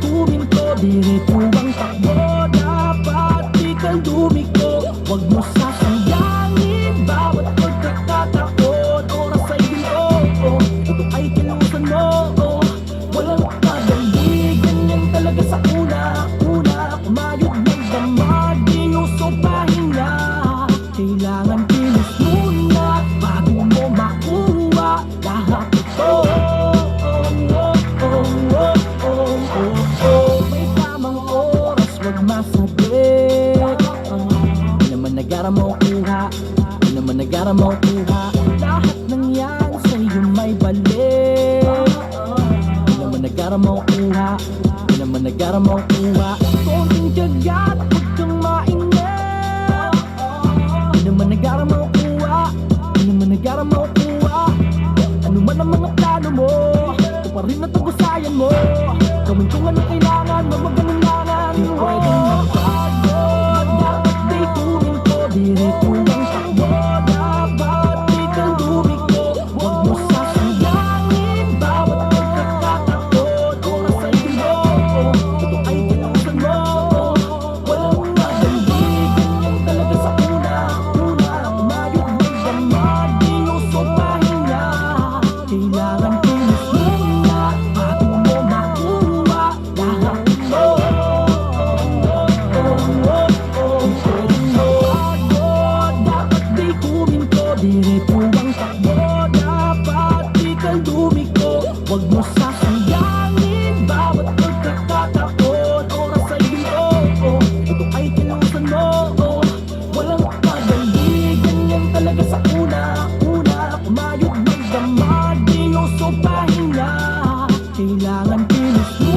huminto, diretso ang takbo. Dapat di ka lumiko, huwag mo sasayangin bawat pagkakataon. Oras ay ginto, ito ay kilusan mo. Walang madali, ganyan talaga sa una-una. Kumayod ng damag, di uso pahinga. Kailangan kilos muna bago mo makuha lahat ito. May tamang oras, wag masabik. Di naman nagara mo kuha, di naman nagara mo kuha. Lahat ng yan sa'yo may balik. Di naman nagara mo kuha, di naman nagara mo kuha. Konting tiyaga at huwag kang mainip. Di naman nagara mo kuha, di naman nagara mo kuha. Ano man ang mga plano mo, ito pa rin ang tagusayan mo. Gawin kung ano kailangan mo, magalangan. Di pwedeng magpagod, dapat di huminto, diretso ang takbo. Dapat di ka lumiko, huwag mo sasayangin bawat pagkakataon. Oras ay ginto, ito ay kilusan mo. Walang madali, ganyan talaga sa una-una. Umayod ng damag, di uso pahinga. Kailangan kilos muna bago mo makuha lahat ito. Pwedeng magpagod, dapat di huminto, diretso ang takbo. Dapat di ka lumiko, huwag mo sasayangin bawat pagkakataon. Oras ay ginto, ito ay kilusan mo. Walang madali, ganyan talaga sa una-una. Kumayod ng damag, di uso pahinga. Kailangan kilos mo